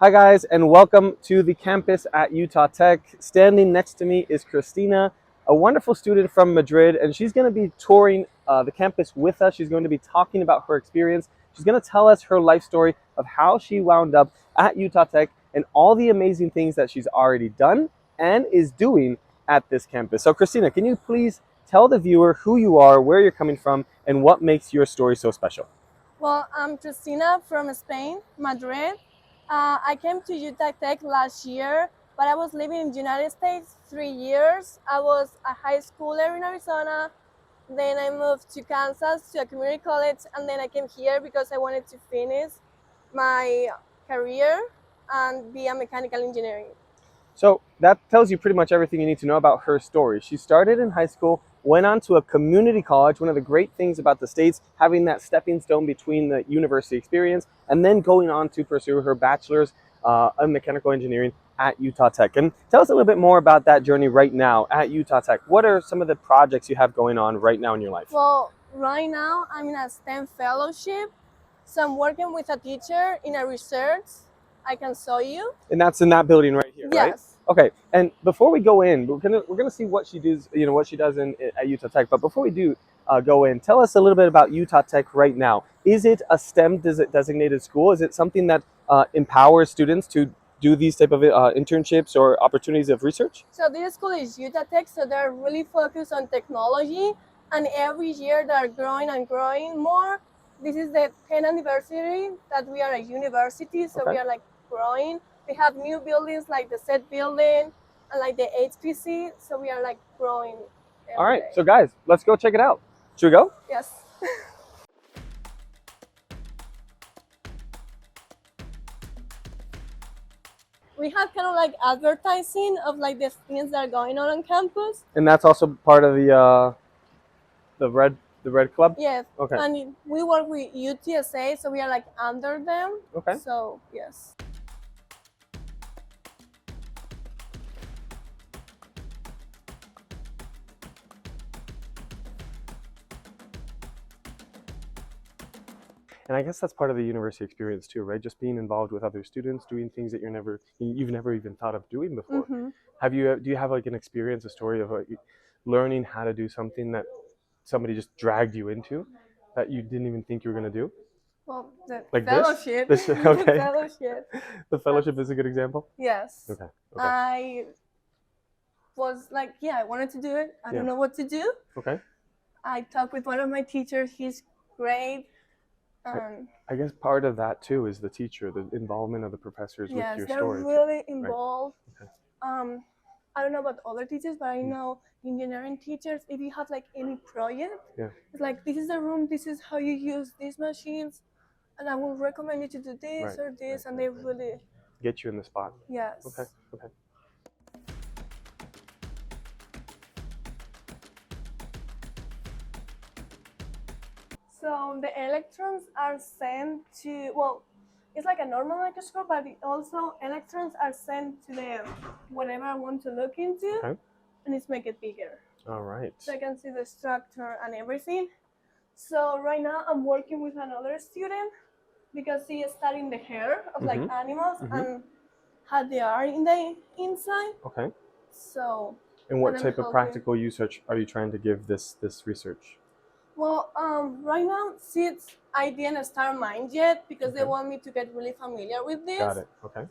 Hi guys, and welcome to the campus at Utah Tech. Standing next to me is Kristina, a wonderful student from Madrid, and she's going to be touring the campus with us. She's going to be talking about her experience. She's going to tell us her life story of how she wound up at Utah Tech and all the amazing things that she's already done and is doing at this campus. So Kristina, can you please tell the viewer who you are, where you're coming from, and what makes your story so special? Well, I'm Kristina from Spain, Madrid. I came to Utah Tech last year, but I was living in the United States 3 years. I was a high schooler in Arizona. Then I moved to Kansas to a community college, and then I came here because I wanted to finish my career and be a mechanical engineering. So that tells you pretty much everything you need to know about her story. She started in high school, went on to a community college, one of the great things about the States, having that stepping stone between the university experience, and then going on to pursue her bachelor's in mechanical engineering at Utah Tech. And tell us a little bit more about that journey right now at Utah Tech. What are some of the projects you have going on right now in your life? Well, right now I'm in a STEM fellowship, so I'm working with a teacher in a research. I can show you. And that's in that building right here, right? Yes. Okay. And before we go in, we're gonna see what she does, what she does at Utah Tech. But before we do go in, tell us a little bit about Utah Tech right now. Is it a STEM designated school? Is it something that empowers students to do these type of internships or opportunities of research? So this school is Utah Tech, so they're really focused on technology, and every year they're growing and growing more. This is the 10th anniversary that we are a university, so Okay. we are like growing. We have new buildings like the SET building and like the HPC, so we are like growing. All right. Day. So guys, let's go check it out. Should we go? Yes. We have kind of like advertising of like the things that are going on campus. And that's also part of the red club. Yes. Okay. And we work with UTSA, so we are like under them. Okay. So yes. And I guess that's part of the university experience too, right? Just being involved with other students, doing things that you've never even thought of doing before. Mm-hmm. Do you have like an experience, a story of learning how to do something that somebody just dragged you into that you didn't even think you were going to do? Well, the Like fellowship. this? Okay. The fellowship. The fellowship is a good example. Yes. Okay. I was like, I wanted to do it. I don't know what to do. Okay. I talked with one of my teachers. He's great. I guess part of that too is the teacher, the involvement of the professors with your story. Yes, they're really involved. Right. Okay. I don't know about other teachers, but I know engineering teachers, if you have like any project, it's like, this is the room, this is how you use these machines, and I will recommend you to do this or this, and they really get you in the spot. Yes. Okay. So the electrons are sent to, well, it's like a normal microscope, but also electrons are sent to the whatever I want to look into, and it's make it bigger. All right. So I can see the structure and everything. So right now I'm working with another student because he is studying the hair of like animals and how they are in the inside. Okay. So. And what type of practical usage are you trying to give this research? Well, right now, since I didn't start mine yet because they want me to get really familiar with this. Got it. Okay.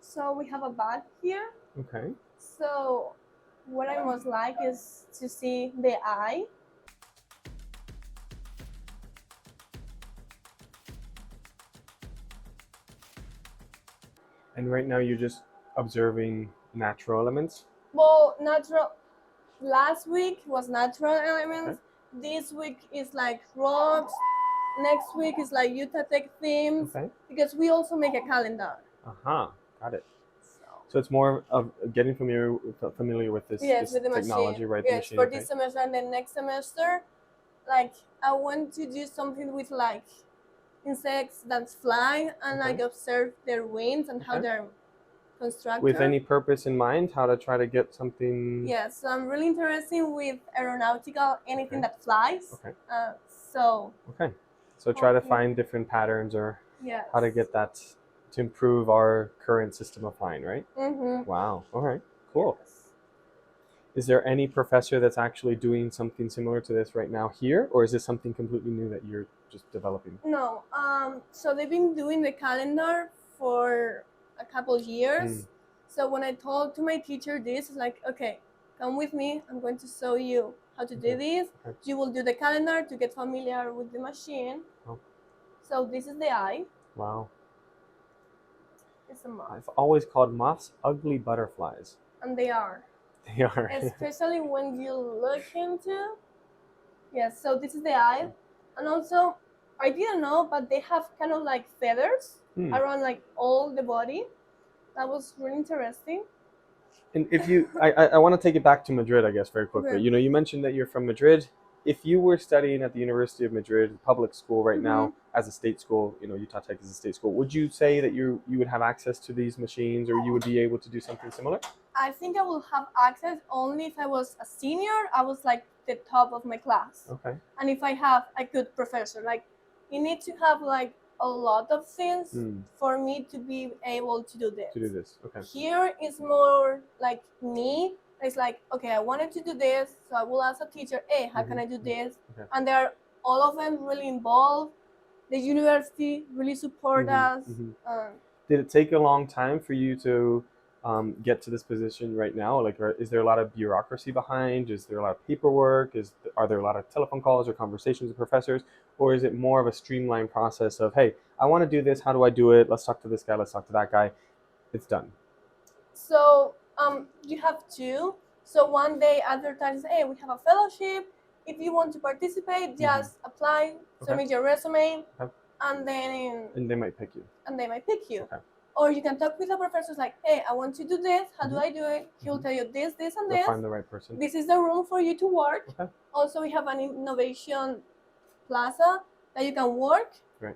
So we have a bag here. Okay. So what I most like is to see the eye. And right now you're just observing natural elements? Well, natural. Last week was natural elements. This week is like rocks. Next week is like Utah Tech themes. Because we also make a calendar. Got it. So it's more of getting familiar with this, with the technology, machine. right? Yes, the machine, for this semester and then next semester, like I want to do something with like insects that fly and like Okay. observe their wings and how Okay. they're constructed. With any purpose in mind, how to try to get something? Yes, so I'm really interested with aeronautical, anything Okay. that flies. Okay. So Okay. So try to hoping- find different patterns or yes. how to get that to improve our current system of flying, right? Mm-hmm. Wow. All right. Cool. Yes. Is there any professor that's actually doing something similar to this right now here, or is this something completely new that you're just developing? No. So they've been doing the calendar for a couple years. So when I told to my teacher this, it's like, okay, come with me. I'm going to show you how to do Okay. this. Okay. You will do the calendar to get familiar with the machine. Oh. So this is the eye. Wow. It's a moth. I've always called moths ugly butterflies. And they are. They are. Especially when you look into. Yes, so this is the eye. And also, I didn't know, but they have kind of like feathers around like all the body. That was really interesting. And if you, I want to take it back to Madrid, I guess, very quickly. Okay. You know, you mentioned that you're from Madrid. If you were studying at the University of Madrid, public school right now, as a state school, you know, Utah Tech is a state school, would you say that you would have access to these machines, or you would be able to do something similar? I think I will have access only if I was a senior. I was like the top of my class. Okay. And if I have a good professor, like you need to have like a lot of things for me to be able to do this. To do this, okay. Here is more like me. It's like, okay, I wanted to do this, so I will ask a teacher, hey, how can I do this? Okay. And they're all of them really involved. The university really support us. Did it take a long time for you to get to this position right now? Like, is there a lot of bureaucracy behind? Is there a lot of paperwork? Are there a lot of telephone calls or conversations with professors? Or is it more of a streamlined process of, hey, I want to do this, how do I do it? Let's talk to this guy, let's talk to that guy. It's done. So you have two. So one day advertises, hey, we have a fellowship. If you want to participate, just apply, submit your resume, and then and they might pick you. Okay. Or you can talk with the professors like, hey, I want to do this. How do I do it? He'll tell you this, this, and They'll this. find the right person. This is the room for you to work. Okay. Also, we have an innovation plaza that you can work. Right.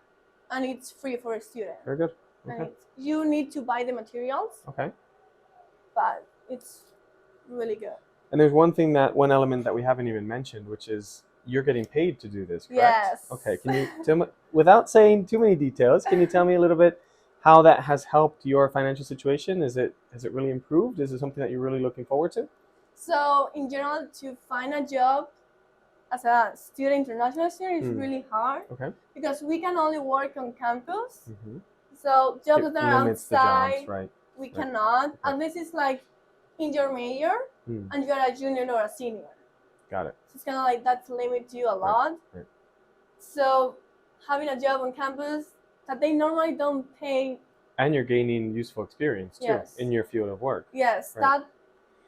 And it's free for a student. Very good. And Okay. you need to buy the materials. Okay. But it's really good. And there's one element that we haven't even mentioned, which is you're getting paid to do this, correct? Yes. Okay. Can you tell me, without saying too many details, can you tell me a little bit how that has helped your financial situation? Has it really improved? Is it something that you're really looking forward to? So in general, to find a job as a student, international student, is really hard. Okay. Because we can only work on campus. So jobs that are limits outside, the jobs, right? we cannot. Unless it's like in your major and you're a junior or a senior. Got it. So it's kind of like that limits you a lot. Right. So having a job on campus that they normally don't pay. And you're gaining useful experience too in your field of work. Yes, right. that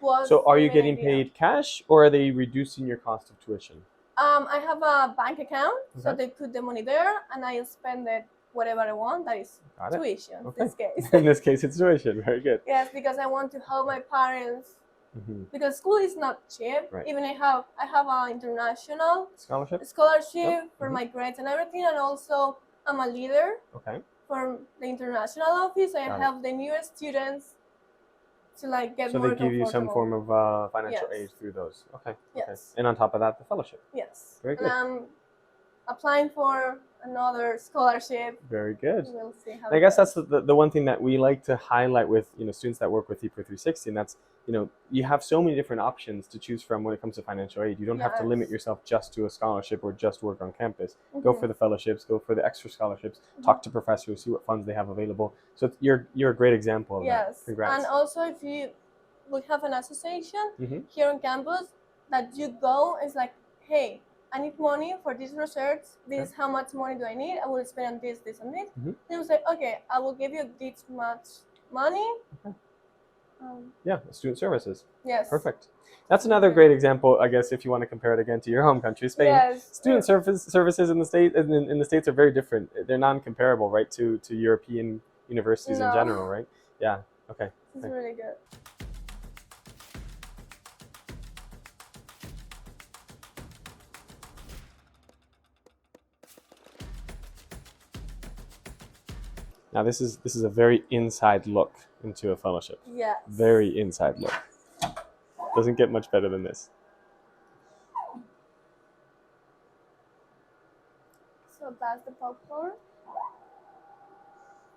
was. So are you the getting idea. paid cash, or are they reducing your cost of tuition? I have a bank account, so they put the money there, and I spend it whatever I want. That is tuition in this case. In this case, it's tuition. Very good. Yes, because I want to help my parents. Because school is not cheap. Right. Even I have an international scholarship for my grades and everything, and also I'm a leader for the international office. I help the newest students to like get more comfortable. So they give you some form of financial aid through those. Okay. Yes. And on top of that, the fellowship. Yes. Very good. And I'm applying for another scholarship. Very good. We'll see how. I guess that's the one thing that we like to highlight with students that work with Epro 360, and that's you have so many different options to choose from when it comes to financial aid. You don't have to limit yourself just to a scholarship or just work on campus. Go for the fellowships, go for the extra scholarships, talk to professors, see what funds they have available. So you're a great example of that. Congrats. And also if you will have an association here on campus that you go, it's like, hey, I need money for this research. This is how much money do I need? I will spend on this, this, and this. They will say, okay, I will give you this much money. Student services. Yes. Perfect. That's another great example, I guess, if you want to compare it again to your home country, Spain. Yes. Student services in the States are very different. They're non-comparable, right, to European universities in general, right? Yeah. Okay. It's really good. Now this is a very inside look into a fellowship. Yes. Very inside look. Doesn't get much better than this. So that's the popcorn.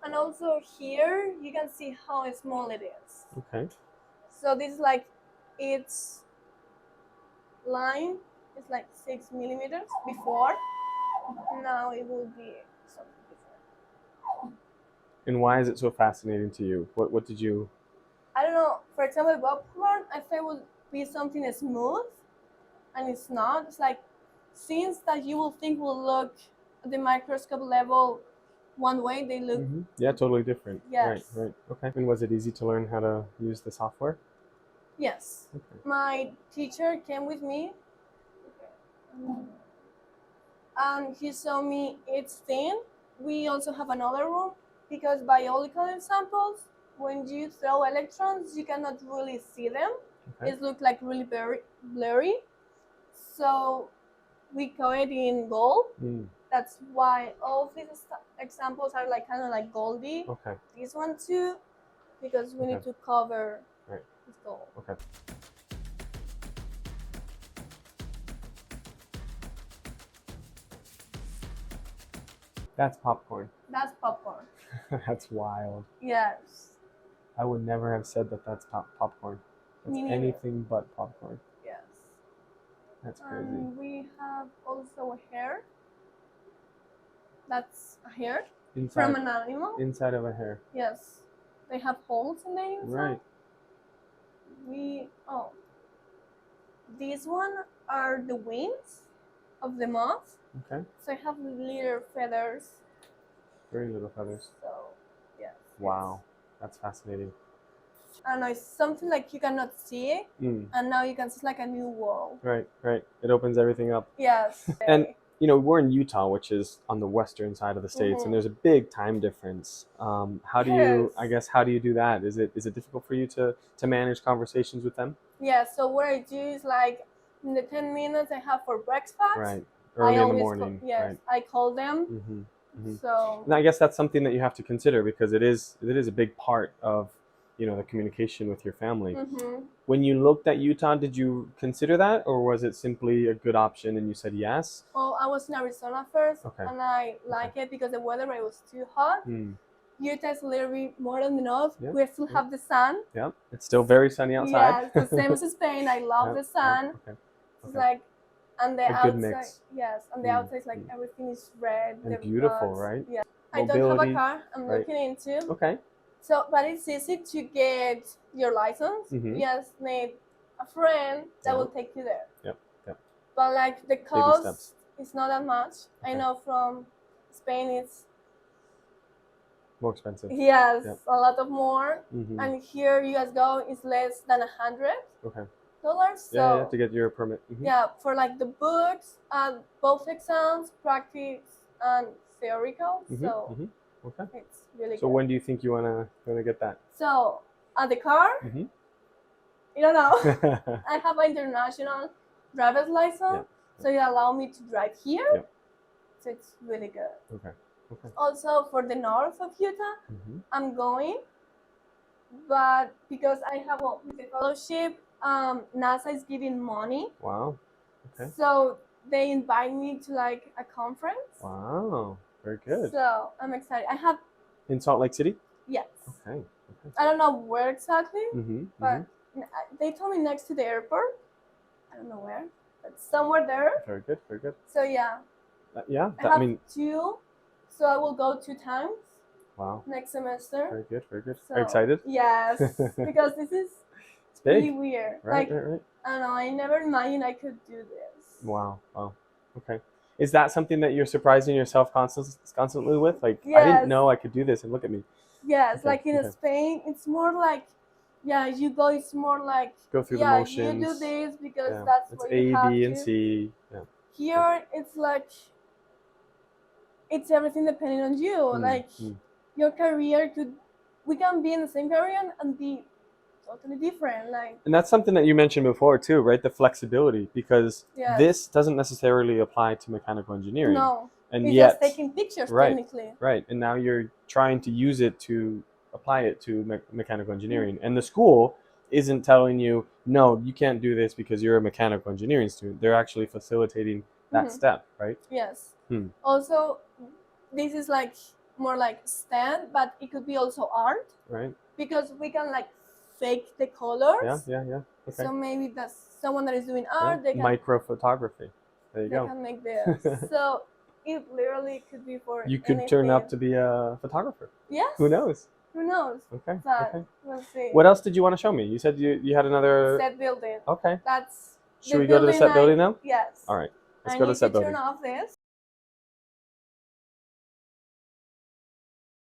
And also here you can see how small it is. Okay. So this is like its line is like 6 millimeters before. Now it will be something different. And why is it so fascinating to you? What did you? I don't know. For example, popcorn, I thought it would be something smooth, and it's not. It's like things that you will think will look at the microscope level one way, they look. Yeah, totally different. Yes. Right. Okay. And was it easy to learn how to use the software? Yes. Okay. My teacher came with me, and he showed me each thing. We also have another room because biological examples, when you throw electrons, you cannot really see them. Okay. It looks like really very blurry. So we code it in gold. That's why all of these examples are like kind of like goldy. Okay. This one too, because we need to cover this gold. Okay. That's popcorn. That's popcorn. That's wild. Yes. I would never have said that that's popcorn. That's Me neither. anything but popcorn. Yes. That's crazy. We have also a hair. That's a hair Inside, from an animal. Inside of a hair. Yes. They have holes in the inside. Right. These one are the wings of the moth. Okay. So I have little feathers. Very little feathers. So, yes. Wow. That's fascinating. And it's something like you cannot see it, and now you can see it's like a new world. Right. It opens everything up. Yes. And we're in Utah, which is on the western side of the states, and there's a big time difference. How do you do that? Is it difficult for you to manage conversations with them? Yeah. So what I do is like in the 10 minutes I have for breakfast. Right. Early in the morning. I call them. So. And I guess that's something that you have to consider because it is a big part of the communication with your family. When you looked at Utah, did you consider that, or was it simply a good option and you said yes? Well, I was in Arizona first, and I like it because the weather was too hot. Utah is a little bit more than the north. We still have the sun. Yeah, it's still very sunny outside. Yes, the same as Spain. I love the sun. It's like, and the outside. Good mix. Yes, and the outside is like everything is red and beautiful, right? Yeah. I don't have a car. I'm looking into. Okay. So, but it's easy to get your license. You just need a friend that will take you there. Yep. But like the cost is not that much. I know from Spain it's more expensive. Yes, a lot of more. And here you guys go is less than $100. Okay. So you have to get your permit. Yeah, for like the books, both exams, practice and theoretical. So it's really good. So when do you think you wanna get that? So the car, you don't know. I have an international driver's license, so it allows me to drive here. So it's really good. Okay. Also for the north of Utah, I'm going, but because I have a fellowship, NASA is giving money. Wow. Okay. So they invite me to like a conference. Wow. Very good. So I'm excited. I have in Salt Lake City? Yes. Okay. I don't know where exactly, but they told me next to the airport. I don't know where, but somewhere there. Very good. So yeah. I have 2, so I will go 2 times. Wow. Next semester. Very good. So, are you excited? Yes, because this is it's big. really weird. Right. I don't know. I never imagined I could do this. Wow. Okay. Is that something that you're surprising yourself constantly with? Like, yes. I didn't know I could do this, and look at me. Yes, like in Spain, it's more like, you go. It's more like go through the motions. You do this because that's what you have to. It's A, B, and C. Yeah. Here, it's like, it's everything depending on you. Your career we can be in the same career and be totally different. And that's something that you mentioned before too, right? The flexibility, because this doesn't necessarily apply to mechanical engineering. No. And It's yet, just taking pictures right, technically. right. And now you're trying to use it to apply it to mechanical engineering. And the school isn't telling you, no, you can't do this because you're a mechanical engineering student. They're actually facilitating that step, right? Yes. Hmm. Also, this is like more like STEM, but it could be also art. Right. Because we can like fake the colors. Yeah. Okay. So maybe that's someone that is doing art. Yeah. They can Microphotography. There you they go. can make this. So it literally could be for You could turn anything. up to be a photographer. Yes. Who knows? Who knows? Okay. But Okay. we'll see. What else did you want to show me? You said you had another. Set building. Okay. That's Should we go to the set building now? Yes. All right. Let's I go to need the set to building. turn off this.